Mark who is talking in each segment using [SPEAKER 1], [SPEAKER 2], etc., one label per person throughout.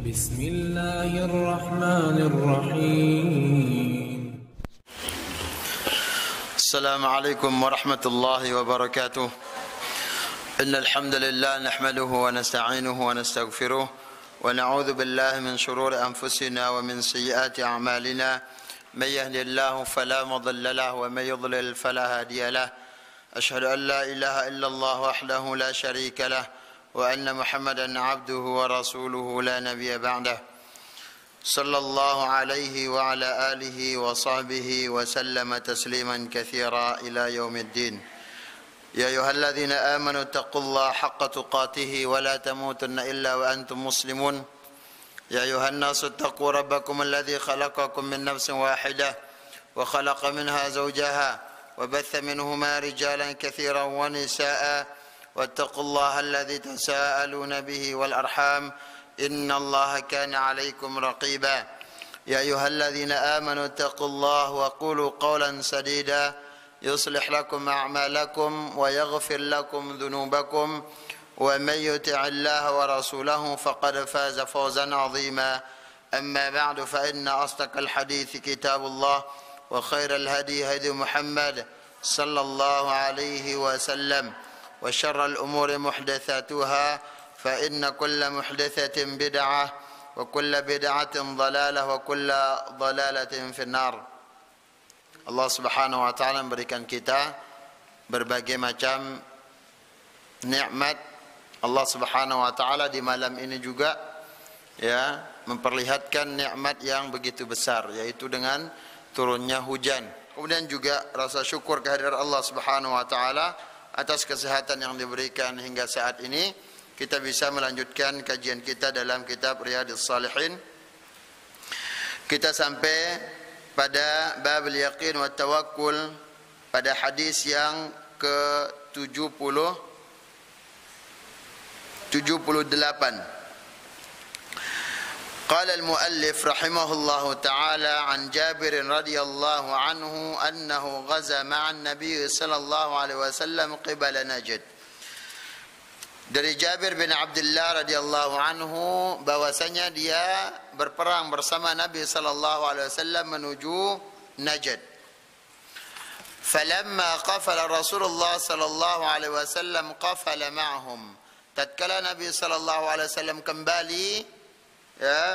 [SPEAKER 1] بسم الله الرحمن الرحيم.
[SPEAKER 2] السلام عليكم ورحمة الله وبركاته. إن الحمد لله نحمده ونستعينه ونستغفره ونعوذ بالله من شرور أنفسنا ومن سيئات أعمالنا. من يهد الله فلا مضل له ومن يضلل فلا هادي له. أشهد أن لا إله إلا الله وحده لا شريك له وأن محمدا عبده ورسوله لا نبي بعده. صلى الله عليه وعلى آله وصحبه وسلم تسليما كثيرا إلى يوم الدين. يا أيها الذين آمنوا اتقوا الله حق تقاته ولا تموتن إلا وأنتم مسلمون. يا أيها الناس اتقوا ربكم الذي خلقكم من نفس واحدة وخلق منها زوجها وبث منهما رجالا كثيرا ونساء واتقوا الله الذي تساءلون به والأرحام إن الله كان عليكم رقيبا. يا أيها الذين آمنوا اتقوا الله وقولوا قولا سديدا يصلح لكم أعمالكم ويغفر لكم ذنوبكم ومن يطع الله ورسوله فقد فاز فوزا عظيما. أما بعد فإن أصدق الحديث كتاب الله وخير الهدي هدي محمد صلى الله عليه وسلم وشر الأمور محدثاتها فإن كل محدثة بدعة وكل بدعة ضلالة وكل ضلالة في النار. Allah Subhanahu wa taala memberikan kita berbagai macam nikmat. Allah Subhanahu wa taala di malam ini juga ya memperlihatkan nikmat yang begitu besar, yaitu dengan turunnya hujan. Kemudian juga rasa syukur kehadiran Allah Subhanahu wa taala atas kesehatan yang diberikan hingga saat ini. Kita bisa melanjutkan kajian kita dalam kitab Riyadhus Shalihin. Kita sampai pada bab al-yaqin wa tawakkul pada hadis yang ke-78. Qala al-muallif rahimahullahu ta'ala an Jabir radhiyallahu anhu annahu ghaza ma'an nabiy sallallahu alaihi wasallam qibala Najd. Dari Jabir bin Abdullah radhiyallahu anhu bahwasanya dia berperang bersama Nabi sallallahu alaihi wasallam menuju Najd. Falamma qafala Rasulullah sallallahu alaihi wasallam qafala ma'hum. Tatkala Nabi sallallahu alaihi wasallam kembali, ya,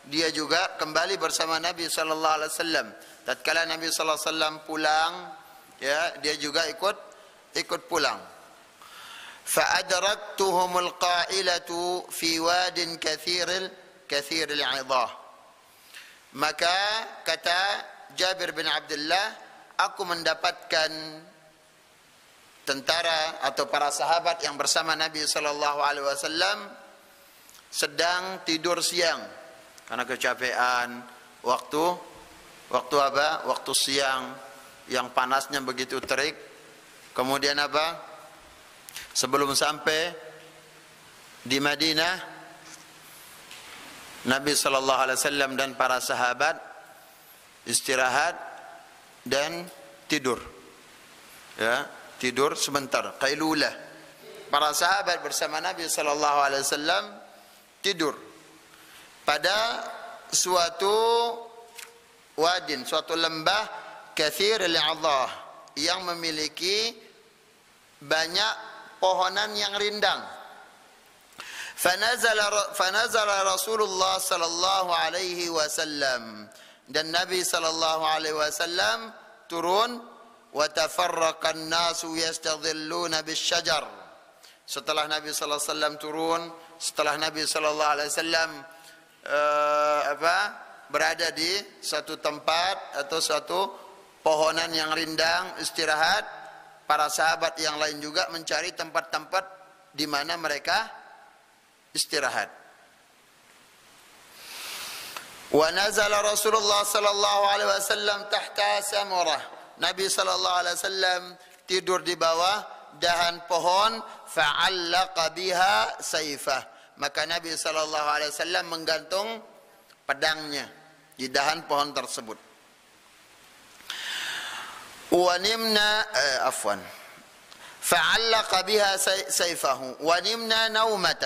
[SPEAKER 2] dia juga kembali bersama Nabi sallallahu alaihi wasallam. Tatkala Nabi sallallahu alaihi wasallam pulang, ya, dia juga ikut pulang. فأدركتهم القائلة في واد كثير العظاه. Maka kata Jabir bin Abdullah, aku mendapatkan tentara atau para sahabat yang bersama Nabi sallallahu alaihi wasallam sedang tidur siang karena kecapean. Waktu apa? Waktu siang yang panasnya begitu terik. Kemudian apa? Sebelum sampai di Madinah, Nabi sallallahu alaihi wasallam dan para sahabat istirahat dan tidur. Ya, tidur sebentar, qailulah. Para sahabat bersama Nabi sallallahu alaihi wasallam tidur pada suatu wadin, suatu lembah kathir al-'adhah yang memiliki banyak pohonan yang rindang. Fanazala Rasulullah sallallahu alaihi wasallam, dan Nabi sallallahu alaihi wasallam turun. Wa tafarraqa an-nasu yastadhilluna bisyajar. Setelah Nabi sallallahu alaihi wasallam turun, setelah Nabi sallallahu alaihi wasallam berada di satu tempat atau satu pohonan yang rindang istirahat, para sahabat yang lain juga mencari tempat-tempat di mana mereka istirahat. Wa nazala Rasulullah sallallahu alaihi wasallam tahta samurah. Nabi sallallahu alaihi wasallam tidur di bawah dahan pohon, fa'allaqa biha sayfah. Maka Nabi sallallahu alaihi wasallam menggantung pedangnya di dahan pohon tersebut. ونمنا فعلق بها سيفه ونمنا نومة.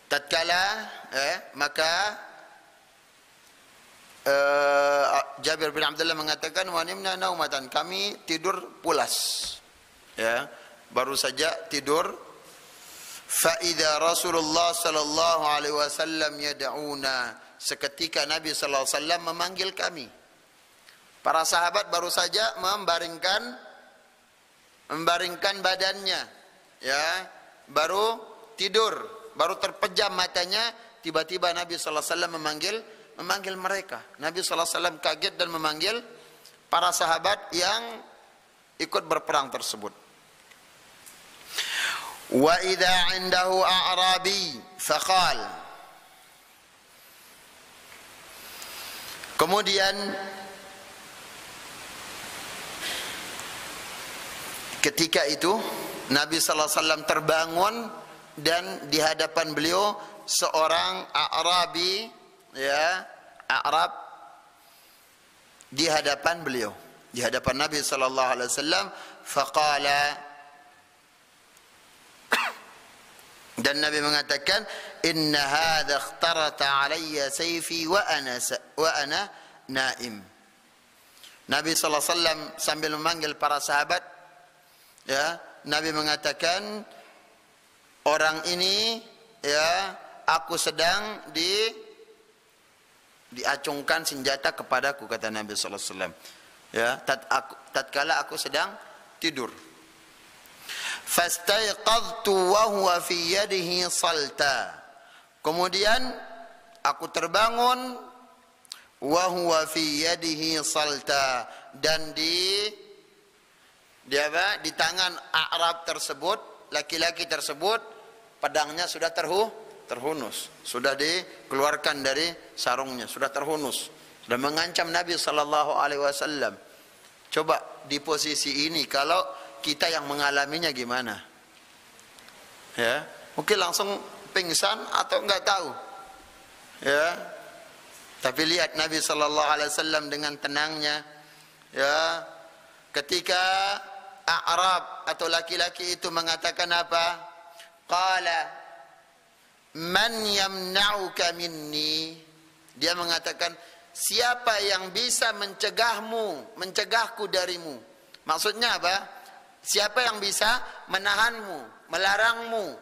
[SPEAKER 2] tatkala maka Jabir bin Abdullah mengatakan wa nimna naumatan, kami tidur pulas, ya, baru saja tidur. Fa idza Rasulullah sallallahu alaihi wasallam yad'una, seketika Nabi sallallahu alaihi wasallam memanggil kami. Para sahabat baru saja membaringkan badannya, ya, baru tidur, baru terpejam matanya, tiba-tiba Nabi sallallahu alaihi wasallam memanggil mereka. Nabi sallallahu alaihi wasallam kaget dan memanggil para sahabat yang ikut berperang tersebut. Wa idza 'indahu a'rabi faqal, kemudian ketika itu Nabi sallallahu alaihi wasallam terbangun dan di hadapan beliau seorang A'rabi, ya, Arab, di hadapan beliau, di hadapan Nabi sallallahu alaihi wasallam. Faqala, dan Nabi mengatakan, inna hadha ikhtarata alayya sayfi wa ana naim. Nabi sallallahu alaihi wasallam sambil memanggil para sahabat, ya, Nabi mengatakan, orang ini, ya, aku sedang diacungkan senjata kepadaku, kata Nabi sallallahu alaihi wasallam, ya, tatkala aku sedang tidur. Fastaiqadtu wa huwa fi yadihi salta, kemudian aku terbangun, wa huwa fi yadihi salta, dan di tangan Arab tersebut, laki-laki tersebut, pedangnya sudah terhunus, sudah dikeluarkan dari sarungnya, sudah terhunus, sudah mengancam Nabi sallallahu alaihi wasallam. Coba di posisi ini kalau kita yang mengalaminya gimana? Ya, mungkin langsung pingsan atau enggak tahu. Ya. Tapi lihat Nabi sallallahu alaihi wasallam dengan tenangnya, ya, ketika A'rab atau laki-laki itu mengatakan apa? Qala man yamna'uka minni, dia mengatakan, siapa yang bisa mencegahku darimu? Maksudnya apa? Siapa yang bisa menahanmu, melarangmu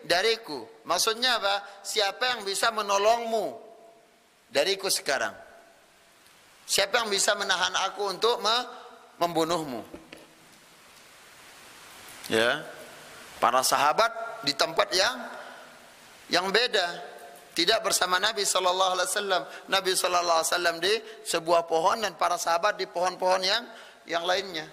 [SPEAKER 2] dariku? Maksudnya apa? Siapa yang bisa menolongmu dariku sekarang? Siapa yang bisa menahan aku untuk membunuhmu? Ya, para sahabat di tempat yang beda, tidak bersama Nabi sallallahu alaihi wasallam. Nabi sallallahu alaihi wasallam di sebuah pohon dan para sahabat di pohon-pohon yang lainnya.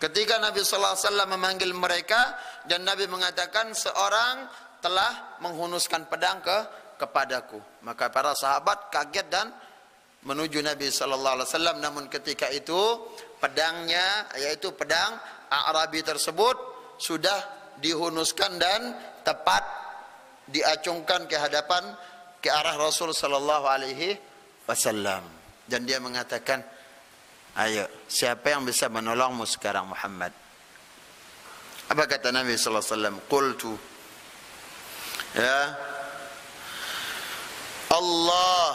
[SPEAKER 2] Ketika Nabi sallallahu alaihi wasallam memanggil mereka dan Nabi mengatakan, seorang telah menghunuskan pedang kepadaku, maka para sahabat kaget dan menuju Nabi sallallahu alaihi wasallam. Namun ketika itu pedangnya, yaitu pedang A'rabi tersebut, sudah dihunuskan dan tepat diacungkan ke arah Rasul sallallahu alaihi wasallam. Dan dia mengatakan, ayo, siapa yang bisa menolongmu sekarang Muhammad? Apa kata Nabi sallallahu alaihi wasallam? Qultu, ya, Allah,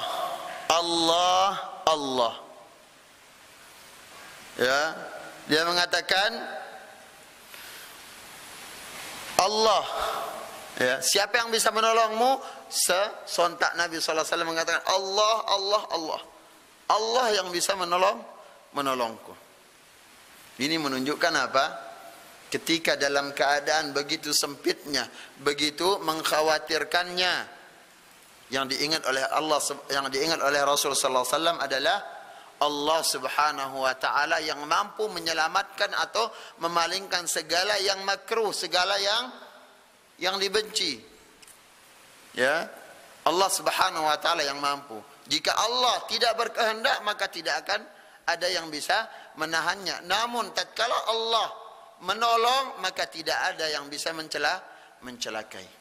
[SPEAKER 2] Allah, Allah. Ya, dia mengatakan Allah. Ya, siapa yang bisa menolongmu? Sontak Nabi sallallahu alaihi wasallam mengatakan, Allah, Allah, Allah. Allah yang bisa menolongku. Ini menunjukkan apa? Ketika dalam keadaan begitu sempitnya, begitu mengkhawatirkannya, yang diingat oleh Allah, yang diingat oleh Rasul sallallahu alaihi wasallam adalah Allah Subhanahu wa taala yang mampu menyelamatkan atau memalingkan segala yang makruh, segala yang dibenci. Ya, Allah Subhanahu wa taala yang mampu. Jika Allah tidak berkehendak, maka tidak akan ada yang bisa menahannya. Namun tatkala Allah menolong, maka tidak ada yang bisa mencelakai.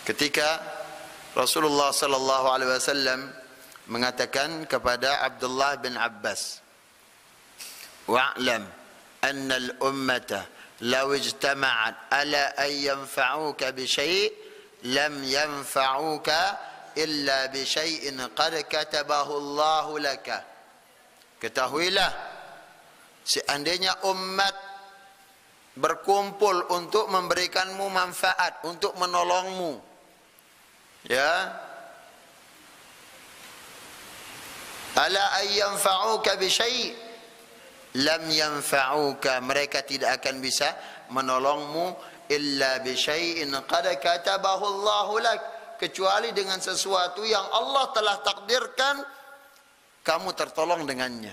[SPEAKER 2] Ketika Rasulullah sallallahu alaihi wasallam mengatakan kepada Abdullah bin Abbas, wa'lam anna al-ummata law ijtama'at ala an yanfa'uka bi syai' lam yanfa'uka illa bi syai'in qad katabahu Allahu laka. Ketahuilah, seandainya umat berkumpul untuk memberikanmu manfaat, untuk menolongmu, ya, ala an yanfa'uka bi syai' lam yanfa'uka, mereka tidak akan bisa menolongmu illa bi syai'in qad katabahu Allahu lak, kecuali dengan sesuatu yang Allah telah takdirkan kamu tertolong dengannya.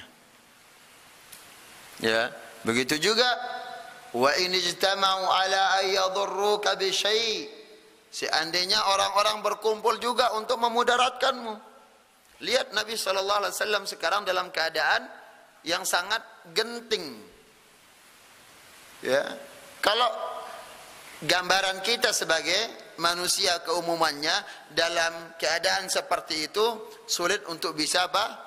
[SPEAKER 2] Ya, begitu juga wa in ijtama'u ala ay yadurruka bi syai', seandainya orang-orang berkumpul juga untuk memudaratkanmu. Lihat Nabi sallallahu alaihi wasallam sekarang dalam keadaan yang sangat genting. Ya, kalau gambaran kita sebagai manusia keumumannya dalam keadaan seperti itu sulit untuk bisa apa?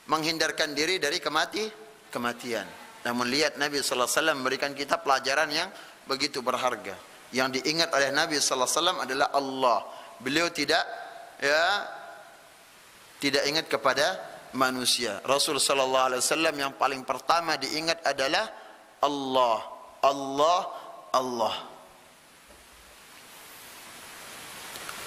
[SPEAKER 2] Menghindarkan diri dari kematian. Namun lihat Nabi sallallahu alaihi wasallam memberikan kita pelajaran yang begitu berharga. Yang diingat oleh Nabi sallallahu alaihi wasallam adalah Allah. Beliau tidak ingat kepada manusia. Rasul sallallahu alaihi wasallam yang paling pertama diingat adalah Allah. Allah, Allah.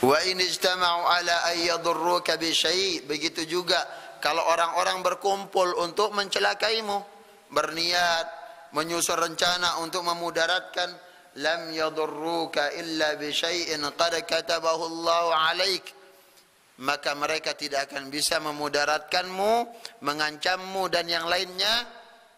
[SPEAKER 2] Wa in ijtama'u ala ay yadurruka bi syai', begitu juga kalau orang-orang berkumpul untuk mencelakaimu, berniat menyusun rencana untuk memudaratkan, lam yadurruka illa bi syai'in qad katabahu Allahu 'alaik, maka mereka tidak akan bisa memudaratkanmu, mengancammu dan yang lainnya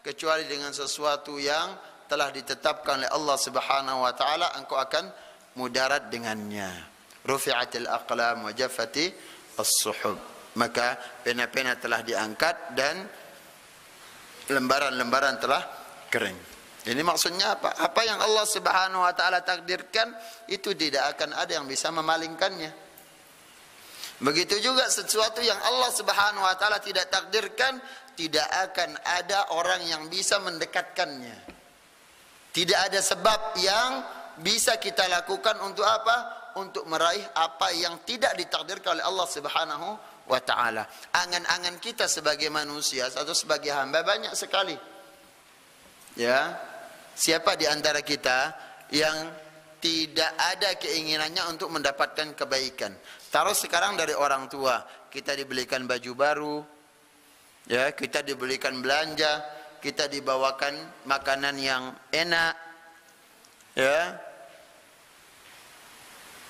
[SPEAKER 2] kecuali dengan sesuatu yang telah ditetapkan oleh Allah Subhanahu wa taala, engkau akan mudarat dengannya. Rufi'atil aqlam wa jaffati as-suhub, maka pena-pena telah diangkat dan lembaran-lembaran telah kering. Ini maksudnya apa? Apa yang Allah Subhanahu wa taala takdirkan itu tidak akan ada yang bisa memalingkannya. Begitu juga sesuatu yang Allah Subhanahu wa taala tidak takdirkan, tidak akan ada orang yang bisa mendekatkannya. Tidak ada sebab yang bisa kita lakukan untuk apa? Untuk meraih apa yang tidak ditakdirkan oleh Allah Subhanahu wa taala. Angan-angan kita sebagai manusia atau sebagai hamba banyak sekali. Ya. Siapa di antara kita yang tidak ada keinginannya untuk mendapatkan kebaikan? Taruh sekarang dari orang tua, kita dibelikan baju baru, ya, kita dibelikan belanja, kita dibawakan makanan yang enak, ya.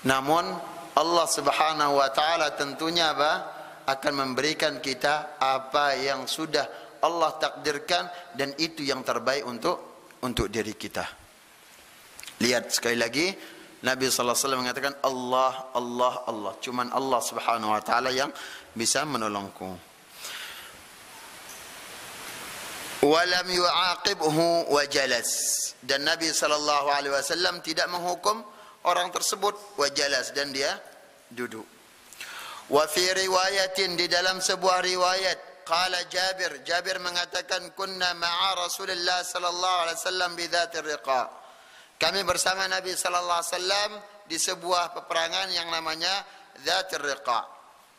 [SPEAKER 2] Namun Allah Subhanahu wa taala tentunya apa? Akan memberikan kita apa yang sudah Allah takdirkan, dan itu yang terbaik untuk diri kita. Lihat sekali lagi, Nabi sallallahu alaihi wasallam mengatakan Allah, Allah, Allah. Cuman Allah Subhanahu wa taala yang bisa menolongku. Walam yu'aqibhu wa jalas. Dan Nabi sallallahu alaihi wasallam tidak menghukum orang tersebut, wa jalas, dan dia duduk. Wa fi riwayatin, di dalam sebuah riwayat, qala Jabir mengatakan kunna ma'a Rasulillah sallallahu alaihi wasallam bi dhatir riqa. Kami bersama Nabi sallallahu alaihi wasallam di sebuah peperangan yang namanya Dhatir Riqa.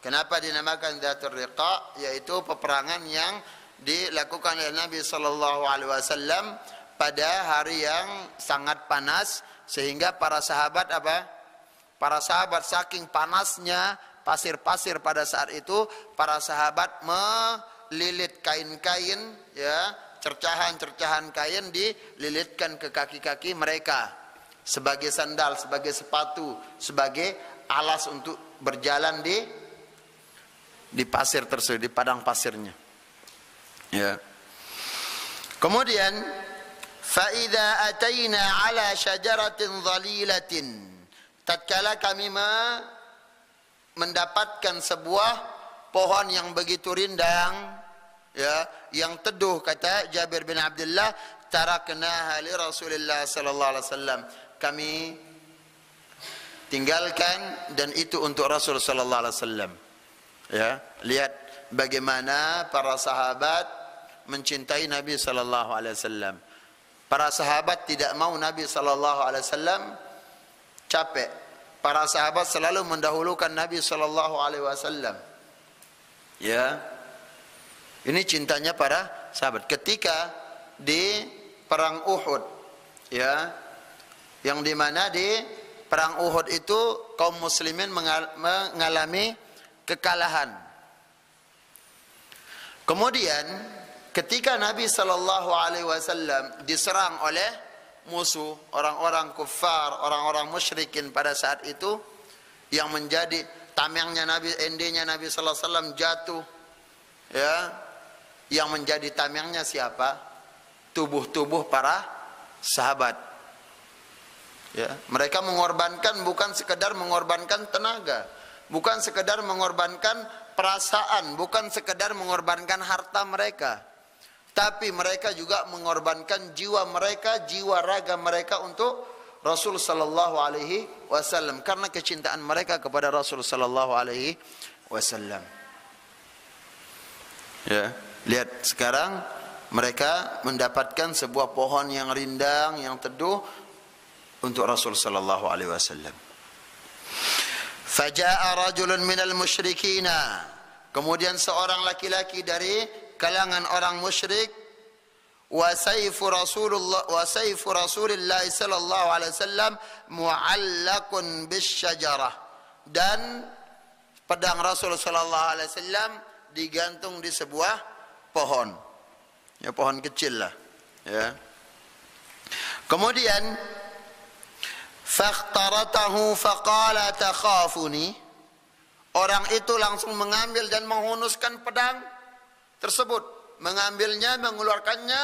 [SPEAKER 2] Kenapa dinamakan Dhatir Riqa? Yaitu peperangan yang dilakukan oleh Nabi sallallahu alaihi wasallam pada hari yang sangat panas, sehingga para sahabat apa? Para sahabat saking panasnya pasir-pasir pada saat itu, para sahabat melilit kain-kain, ya, cercahan-cercahan kain dililitkan ke kaki-kaki mereka sebagai sandal, sebagai sepatu, sebagai alas untuk berjalan di pasir tersebut, di padang pasirnya. Ya. Kemudian fa idza ataina ala syajaratin dhalilatin, tatkala kami mendapatkan sebuah pohon yang begitu rindang, ya, yang teduh, kata Jabir bin Abdullah, taraknaha li Rasulillah sallallahu alaihi wasallam, kami tinggalkan dan itu untuk Rasul sallallahu alaihi wasallam. Ya, lihat bagaimana para sahabat mencintai Nabi sallallahu alaihi wasallam. Para sahabat tidak mau Nabi SAW capek. Para sahabat selalu mendahulukan Nabi SAW. Ya, ini cintanya para sahabat. Ketika di perang Uhud, ya, yang dimana di perang Uhud itu kaum muslimin mengalami kekalahan. Kemudian ketika Nabi SAW diserang oleh musuh, orang-orang kufar, orang-orang musyrikin pada saat itu, yang menjadi tamengnya Nabi, endenya Nabi SAW jatuh, ya, yang menjadi tamengnya siapa? Tubuh-tubuh para sahabat. Ya, mereka mengorbankan, bukan sekedar mengorbankan tenaga, bukan sekedar mengorbankan perasaan, bukan sekedar mengorbankan harta mereka, tapi mereka juga mengorbankan jiwa mereka, jiwa raga mereka untuk Rasul sallallahu alaihi wasallam, karena kecintaan mereka kepada Rasul sallallahu alaihi wasallam. Ya, lihat sekarang mereka mendapatkan sebuah pohon yang rindang, yang teduh untuk Rasul sallallahu alaihi wasallam. Faja'a rajulun minal musyrikina, kemudian seorang laki-laki dari kalangan orang musyrik, wa sayfu Rasulillah sallallahu alaihi wasallam mu'allaqun bisyajarah, dan pedang Rasul sallallahu alaihi wasallam digantung di sebuah pohon. Ya, pohon kecil lah, ya. Kemudian faqtaratahu faqala takhafuni, orang itu langsung mengambil dan menghunuskan pedang tersebut, mengambilnya, mengeluarkannya,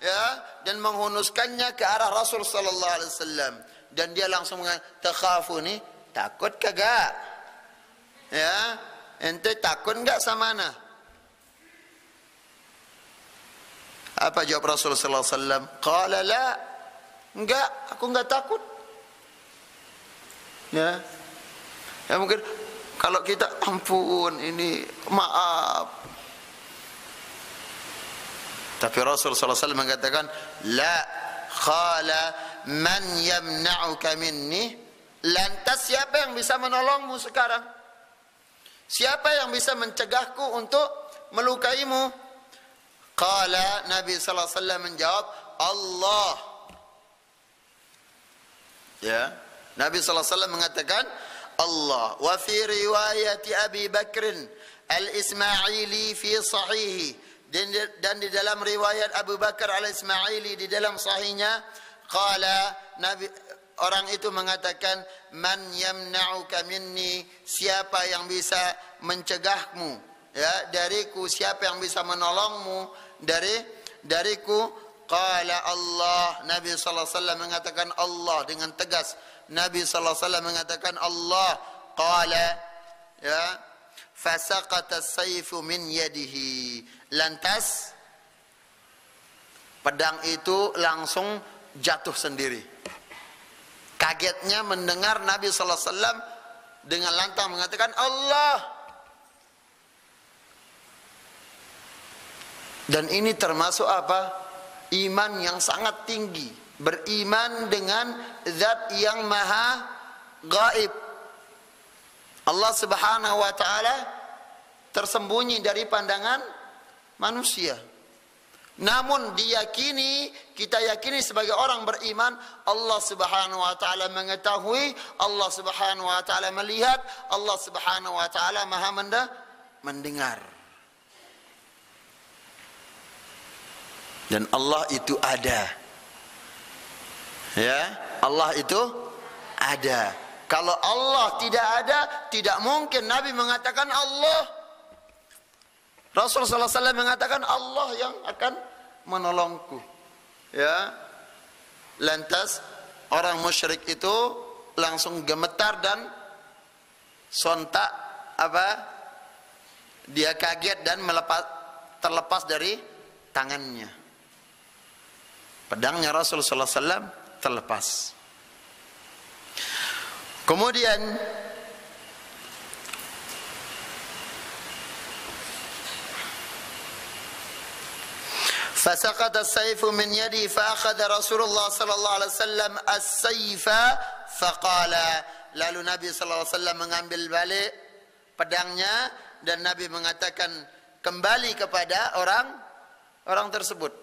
[SPEAKER 2] ya, dan menghunuskannya ke arah Rasul sallallahu alaihi wasallam, dan dia langsung mengatakan, takhafuni, takut kagak? Ya, ente takut enggak sama ana? Apa jawab Rasul sallallahu alaihi wasallam? Qala la, enggak, aku enggak takut. Ya, ya mungkin kalau kita, ampun, ini maaf. Tapi Rasul sallallahu alaihi wasallam mengatakan, la, qala man yamna'uka minni, lantas siapa yang bisa menolongmu sekarang? Siapa yang bisa mencegahku untuk melukaimu? Qala, Nabi sallallahu alaihi wasallam menjawab, Allah. Ya, Nabi sallallahu alaihi wasallam mengatakan Allah. Wa fi riwayati Abi Bakr al-Ismaili fi sahihi, dan di dalam riwayat Abu Bakar al-Ismaili di dalam sahihnya, qala, Nabi, orang itu mengatakan, man yamna'uka minni, siapa yang bisa mencegahmu, ya, dariku, siapa yang bisa menolongmu dariku? Qala Allah. Nabi sallallahu alaihi wasallam mengatakan Allah dengan tegas. Nabi sallallahu alaihi wasallam mengatakan Allah. Qala, ya, fasaqata as-sayfu min yadihi, lantas pedang itu langsung jatuh sendiri. Kagetnya mendengar Nabi sallallahu alaihi wasallam dengan lantang mengatakan Allah. Dan ini termasuk apa? Iman yang sangat tinggi, beriman dengan zat yang maha gaib. Allah subhanahu wa ta'ala tersembunyi dari pandangan manusia. Namun diyakini, kita yakini sebagai orang beriman, Allah subhanahu wa ta'ala mengetahui, Allah subhanahu wa ta'ala melihat, Allah subhanahu wa ta'ala maha mendengar. Dan Allah itu ada. Ya, Allah itu ada. Kalau Allah tidak ada, tidak mungkin Nabi mengatakan Allah. Rasul sallallahu alaihi wasallam mengatakan Allah yang akan menolongku. Ya. Lantas orang musyrik itu langsung gemetar dan sontak apa? Dia kaget dan terlepas dari tangannya. Pedangnya Rasul sallallahu alaihi wasallam terlepas. Kemudian Fasaqata as-sayfu min yadi fa akhadha Rasulullah sallallahu alaihi wasallam as-sayfa faqala. Lalu Nabi sallallahu alaihi wasallam mengambil balik pedangnya dan Nabi mengatakan kembali kepada orang tersebut.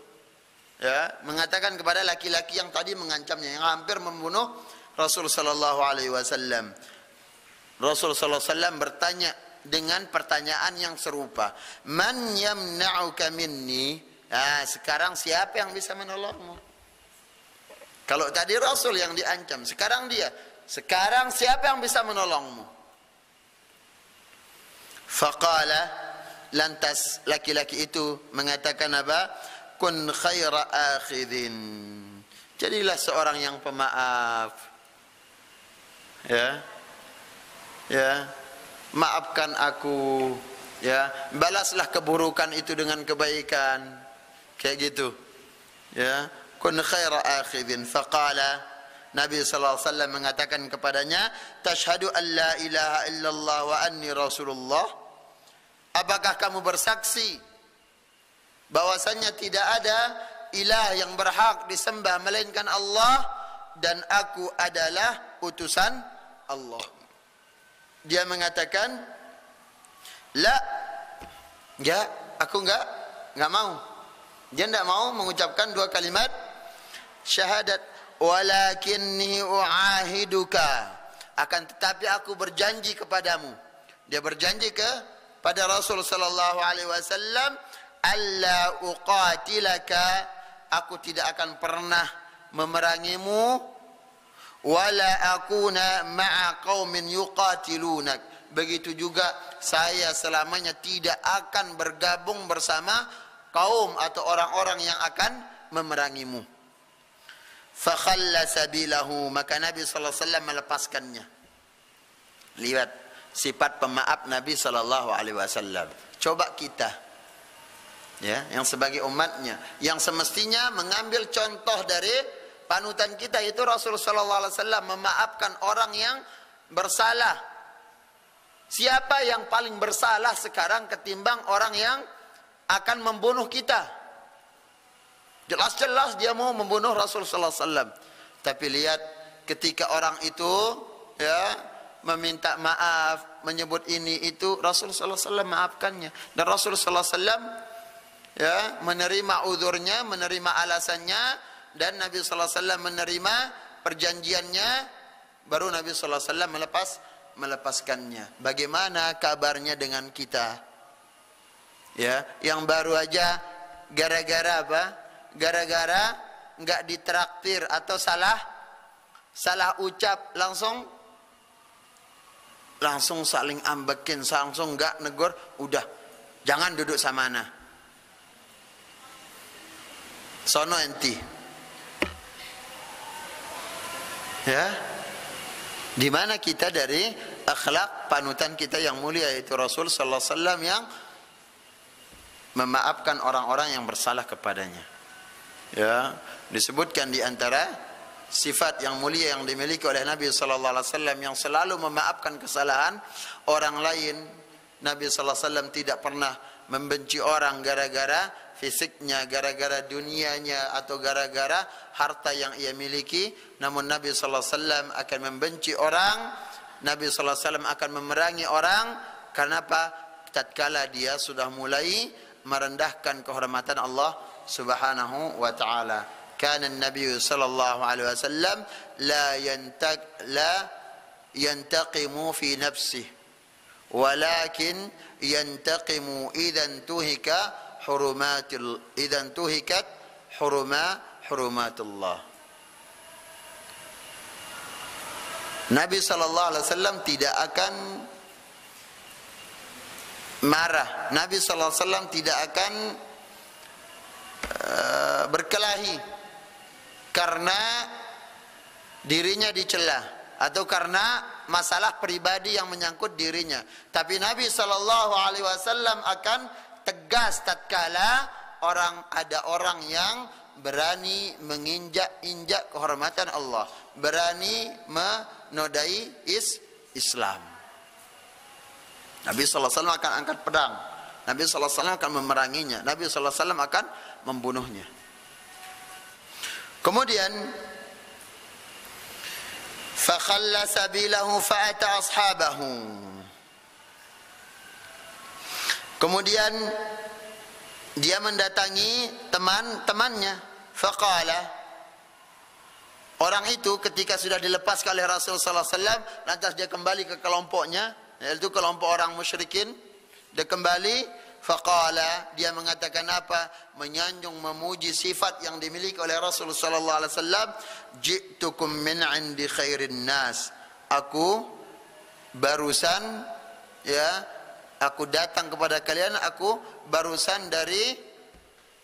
[SPEAKER 2] Ya, mengatakan kepada laki-laki yang tadi mengancamnya, yang hampir membunuh Rasul sallallahu alaihi wasallam. Rasul sallallahu alaihi wasallam bertanya dengan pertanyaan yang serupa. Man yamna'uka minni? Nah, sekarang siapa yang bisa menolongmu? Kalau tadi Rasul yang diancam, sekarang dia. Sekarang siapa yang bisa menolongmu? Faqala, lantas laki-laki itu mengatakan apa? Kun khaira akhidin. Jadilah seorang yang pemaaf. Ya. Ya. Maafkan aku. Ya, balaslah keburukan itu dengan kebaikan. Kayak gitu. Ya, kun khaira akhidin. Faqala, Nabi sallallahu alaihi wasallam mengatakan kepadanya, tashhadu an la ilaha illallah wa anni rasulullah? Apakah kamu bersaksi bahwasanya tidak ada ilah yang berhak disembah melainkan Allah dan aku adalah utusan Allah? Dia mengatakan, la, enggak, aku enggak mau. Dia tidak mau mengucapkan dua kalimat syahadat. Walakinni u'ahiduka, akan tetapi aku berjanji kepadamu. Dia berjanji kepada Rasul sallallahu alaihi wasallam, alla uqatilaka, aku tidak akan pernah memerangimu, wala akuna ma'a qaumin yuqatilunak, begitu juga saya selamanya tidak akan bergabung bersama kaum atau orang-orang yang akan memerangimu. Fakhalla sabilahu, maka Nabi sallallahu alaihi wasallam melepaskannya. Lihat sifat pemaaf Nabi sallallahu alaihi wasallam. Coba kita, ya, yang sebagai umatnya, yang semestinya mengambil contoh dari panutan kita itu Rasul sallallahu alaihi wasallam, memaafkan orang yang bersalah. Siapa yang paling bersalah sekarang ketimbang orang yang akan membunuh kita? Jelas-jelas dia mau membunuh Rasul sallallahu alaihi wasallam. Tapi lihat ketika orang itu, ya, meminta maaf, menyebut ini itu, Rasul sallallahu alaihi wasallam maafkannya. Dan Rasul sallallahu alaihi wasallam, ya, menerima uzurnya, menerima alasannya, dan Nabi sallallahu alaihi wasallam menerima perjanjiannya, baru Nabi sallallahu alaihi wasallam melepaskannya. Bagaimana kabarnya dengan kita? Ya, yang baru aja gara-gara apa? Gara-gara enggak ditraktir atau salah ucap langsung saling ambekin, langsung enggak negur, udah jangan duduk sama ana. Sono enti. Ya. Di mana kita dari akhlak panutan kita yang mulia yaitu Rasul sallallahu alaihi wasallam yang memaafkan orang-orang yang bersalah kepadanya. Ya, disebutkan di antara sifat yang mulia yang dimiliki oleh Nabi sallallahu alaihi wasallam yang selalu memaafkan kesalahan orang lain. Nabi sallallahu alaihi wasallam tidak pernah membenci orang gara-gara fisiknya, gara-gara dunianya atau gara-gara harta yang ia miliki. Namun Nabi sallallahu alaihi wasallam akan membenci orang, Nabi sallallahu alaihi wasallam akan memerangi orang. Kenapa? Tatkala dia sudah mulai merendahkan kehormatan Allah Subhanahu wa taala. Kana an-nabiy sallallahu alaihi wasallam la yantaqimu fi nafsihi walakin yantaqimu idan tuhikat hurumatullah. Nabi sallallahu alaihi wasallam tidak akan marah. Nabi sallallahu alaihi wasallam tidak akan berkelahi karena dirinya dicela atau karena masalah pribadi yang menyangkut dirinya. Tapi Nabi sallallahu alaihi wasallam akan tegas tatkala ada orang yang berani menginjak-injak kehormatan Allah, berani menodai Islam. Nabi sallallahu alaihi wasallam akan angkat pedang Nabi SAW akan memeranginya. Nabi SAW akan membunuhnya. Kemudian fakhalla sabilahu fa'ata ashabahu. Kemudian dia mendatangi teman-temannya. Faqala, orang itu ketika sudah dilepaskan oleh Rasulullah SAW, lantas dia kembali ke kelompoknya, yaitu kelompok orang musyrikin. Dia kembali, faqala, dia mengatakan apa? Menyanjung, memuji sifat yang dimiliki oleh Rasulullah SAW. Ji'tukum min 'indi khairin nas. Aku barusan, aku datang kepada kalian, aku barusan dari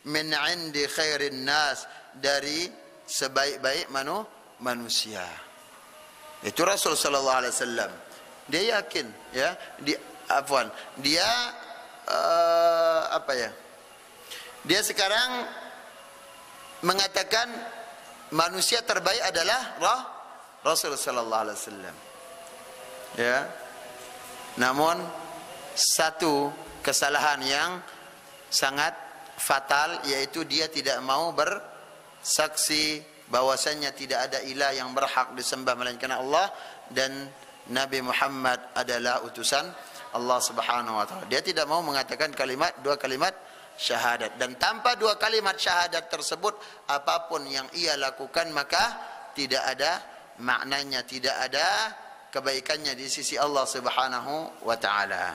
[SPEAKER 2] min 'indi khairin nas, dari sebaik-baik manusia. Itu Rasul sallallahu alaihi wasallam. Dia yakin, dia dia sekarang mengatakan manusia terbaik adalah Rasul sallallahu alaihi wasallam. Namun satu kesalahan yang sangat fatal, yaitu dia tidak mau bersaksi bahwasanya tidak ada ilah yang berhak disembah melainkan Allah, dan Nabi Muhammad adalah utusan Allah Subhanahu wa taala. Dia tidak mau mengatakan dua kalimat syahadat, dan tanpa dua kalimat syahadat tersebut apapun yang ia lakukan maka tidak ada maknanya, tidak ada kebaikannya di sisi Allah Subhanahu wa taala.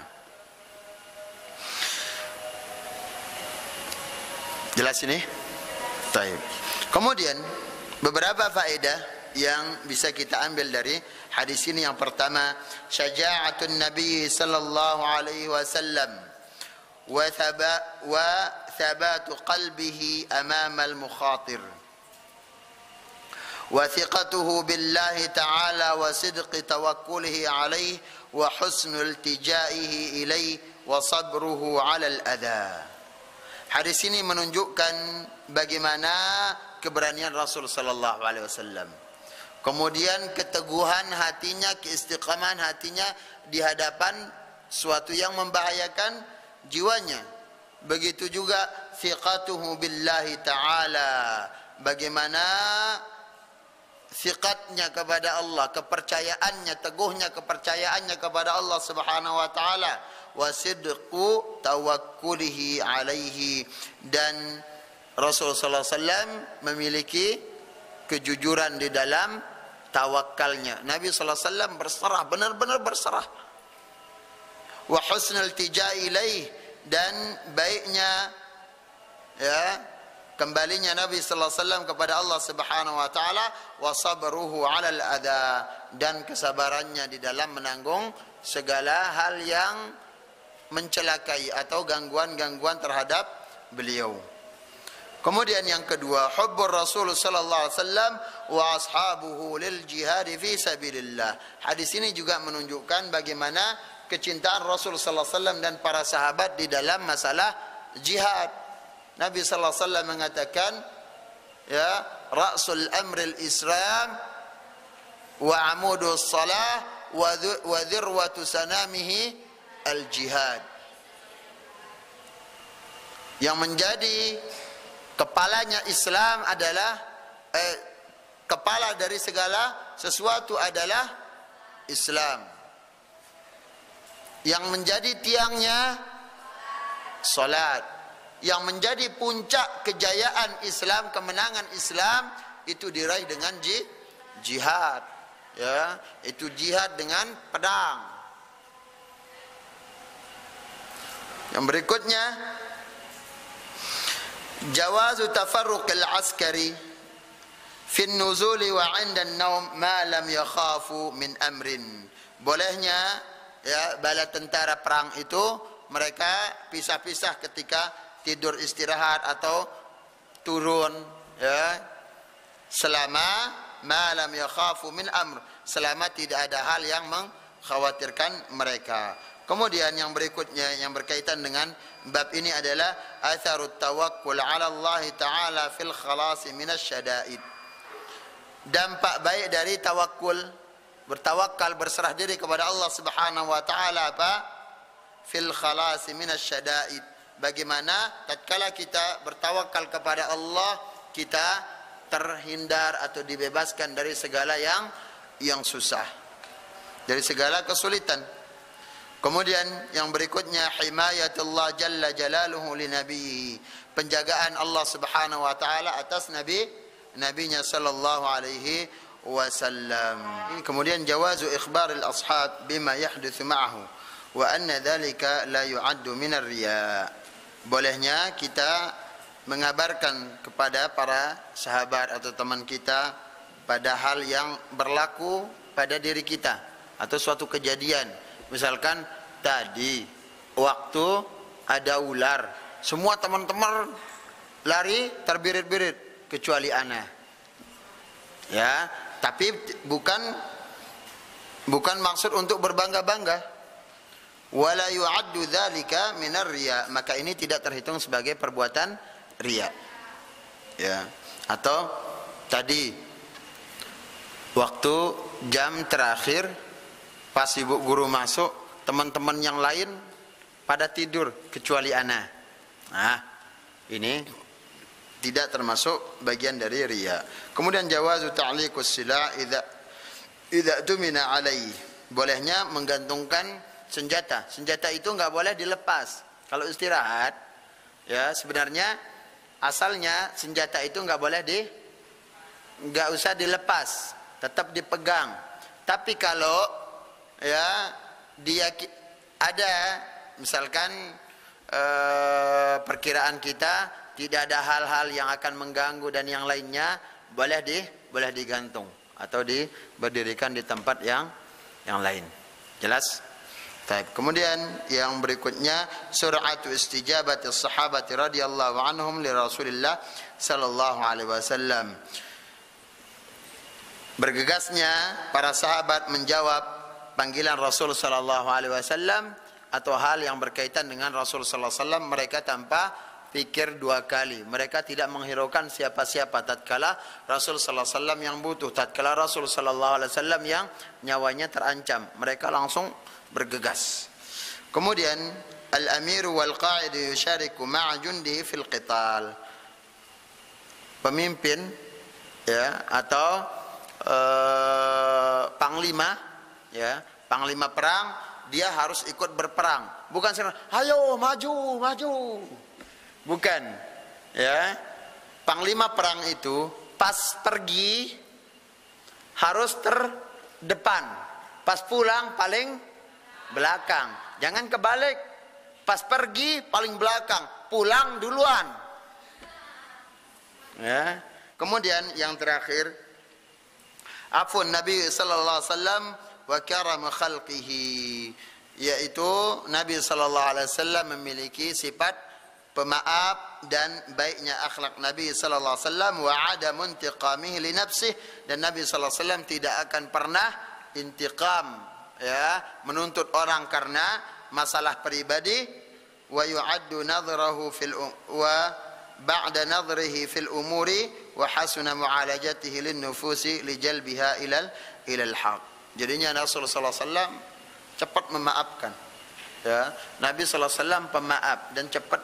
[SPEAKER 2] Jelas ini? Baik. Kemudian beberapa faedah yang bisa kita ambil dari hadis ini. Yang pertama, syaja'atun Nabi sallallahu alaihi wasallam wa thabatu qalbihi amama al-mukhatir wa thiqatuhu billahi ta'ala wa sidqi tawakkulihi alaihi wa husnu iltijaihi ilaihi wa sabruhu 'ala al-adha. Hadis ini menunjukkan bagaimana keberanian Rasul sallallahu alaihi wasallam. Kemudian keteguhan hatinya, keistiqamahan hatinya di hadapan suatu yang membahayakan jiwanya. Begitu juga thiqatuhu billahi ta'ala, bagaimana thiqatnya kepada Allah, kepercayaannya, teguhnya kepercayaannya kepada Allah Subhanahu wa taala, wa sidqu tawakkulihi alaihi, dan Rasulullah sallallahu alaihi wasallam memiliki kejujuran di dalam tawakalnya. Nabi sallallahu alaihi wasallam berserah, benar-benar berserah. Wa husnul iltijai ilaih, dan baiknya kembalinya Nabi sallallahu alaihi wasallam kepada Allah Subhanahu wa taala, wa sabruhu 'alal adha, dan kesabarannya di dalam menanggung segala hal yang mencelakai atau gangguan-gangguan terhadap beliau. Kemudian yang kedua, hubbur Rasul sallallahu alaihi wasallam wa ashabuhu lil jihad fi sabilillah. Hadis ini juga menunjukkan bagaimana kecintaan Rasul sallallahu alaihi wasallam dan para sahabat di dalam masalah jihad. Nabi sallallahu alaihi wasallam mengatakan, ra'sul amril Islam wa amudus salah wa dhirwatu sanamihi al-jihad. Yang menjadi kepalanya Islam adalah kepala dari segala sesuatu adalah Islam. Yang menjadi tiangnya salat. Yang menjadi puncak kejayaan Islam, kemenangan Islam itu diraih dengan jihad. Itu jihad dengan pedang. Yang berikutnya, jawazu tafarruqil askari fi an-nuzuli wa 'inda an-naum ma lam yakhafu min amrin. Bolehnya bala tentara perang itu mereka pisah-pisah ketika tidur istirahat atau turun, selama ma lam yakhafu min amr, selama tidak ada hal yang mengkhawatirkan mereka. Kemudian yang berikutnya yang berkaitan dengan bab ini adalah atharut tawakkul 'ala Allah taala fil khalas minasyada'id. Dampak baik dari tawakul, bertawakal, berserah diri kepada Allah Subhanahu wa taala apa? fil khalasi minasyada'id. Bagaimana tatkala kita bertawakal kepada Allah, kita terhindar atau dibebaskan dari segala yang susah, dari segala kesulitan. Kemudian yang berikutnya, himayatullah jalla jalaluhu li nabiyhi, penjagaan Allah Subhanahu wa taala atas nabinya sallallahu alaihi wasallam. Kemudian jawazu ikhbar al-ashab bima yahdutsu ma'ahu wa anna dhalika la yu'addu min ar-riya. Bolehnya kita mengabarkan kepada para sahabat atau teman kita pada hal yang berlaku pada diri kita atau suatu kejadian. Misalkan tadi waktu ada ular, semua teman-teman lari terbirit-birit kecuali ana. Ya, tapi bukan maksud untuk berbangga-bangga. Wala yu'addu dzalika minar riya, maka ini tidak terhitung sebagai perbuatan riya. Ya. Atau tadi waktu jam terakhir pas ibu guru masuk, teman-teman yang lain pada tidur kecuali ana. Nah, ini tidak termasuk bagian dari riya. Kemudian jawazu ta'liqus sila' idza tumina alaihi. Bolehnya menggantungkan senjata. Senjata itu nggak boleh dilepas. Kalau istirahat, ya sebenarnya asalnya senjata itu nggak usah dilepas, tetap dipegang. Tapi kalau ya dia ada misalkan perkiraan kita tidak ada hal-hal yang akan mengganggu dan yang lainnya, boleh digantung atau berdirikan di tempat yang lain. Jelas? Baik. Kemudian yang berikutnya, sur'atu istijabati sahabati radhiyallahu anhum li Rasulillah sallallahu alaihi wasallam. Bergegasnya para sahabat menjawab panggilan Rasul sallallahu alaihi wasallam atau hal yang berkaitan dengan Rasul sallallahu alaihi wasallam, mereka tanpa pikir dua kali. Mereka tidak menghiraukan siapa-siapa tatkala Rasul sallallahu alaihi wasallam yang butuh, tatkala Rasul sallallahu alaihi wasallam yang nyawanya terancam, mereka langsung bergegas. Kemudian al-amiru wal qa'id yushariku ma'a jundihi fil qital. Pemimpin ya atau panglima ya, panglima perang, dia harus ikut berperang. Bukan ayo maju. Bukan. Ya. Panglima perang itu pas pergi harus terdepan. Pas pulang paling belakang. Jangan kebalik. Pas pergi paling belakang, pulang duluan. Ya. Kemudian yang terakhir, afun Nabi sallallahu alaihi wasallam wa karam khalqihi, yaitu Nabi sallallahu alaihi wasallam memiliki sifat pemaaf dan baiknya akhlak Nabi sallallahu alaihi wasallam, wa adamu intiqamihi li nafsihi, dan Nabi sallallahu alaihi wasallam tidak akan pernah intiqam, ya, menuntut orang karena masalah pribadi. Wa yu'addu nadhrahu wa ba'da nadhrihi fil umuri wa hasuna mu'alajatihi lin nufusi li jalbiha ilal haq. Jadinya Rasulullah sallallahu alaihi wasallam cepat memaafkan. Ya, Nabi sallallahu alaihi wasallam pemaaf dan cepat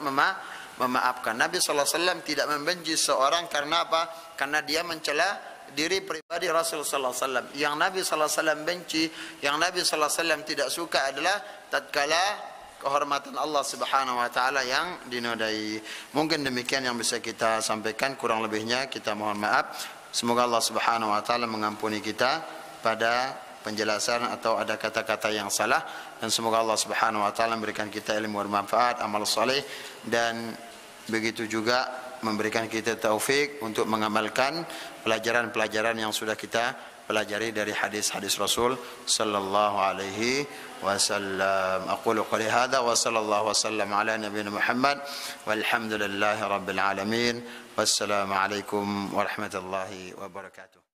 [SPEAKER 2] memaafkan. Nabi sallallahu alaihi wasallam tidak membenci seorang karena apa? Karena dia mencela diri pribadi Rasul sallallahu alaihi wasallam. Yang Nabi sallallahu alaihi wasallam benci, yang Nabi sallallahu alaihi wasallam tidak suka adalah tatkala kehormatan Allah Subhanahu wa taala yang dinodai. Mungkin demikian yang bisa kita sampaikan, kurang lebihnya kita mohon maaf. Semoga Allah Subhanahu wa taala mengampuni kita pada penjelasan atau ada kata-kata yang salah, dan semoga Allah Subhanahu wa taala memberikan kita ilmu bermanfaat, amal saleh, dan begitu juga memberikan kita taufik untuk mengamalkan pelajaran-pelajaran yang sudah kita pelajari dari hadis-hadis Rasul sallallahu alaihi wasallam. Aqulu qali hadza wa sallallahu wasallam ala nabiyina Muhammad walhamdulillahi rabbil alamin. Wassalamu alaikum warahmatullahi wabarakatuh.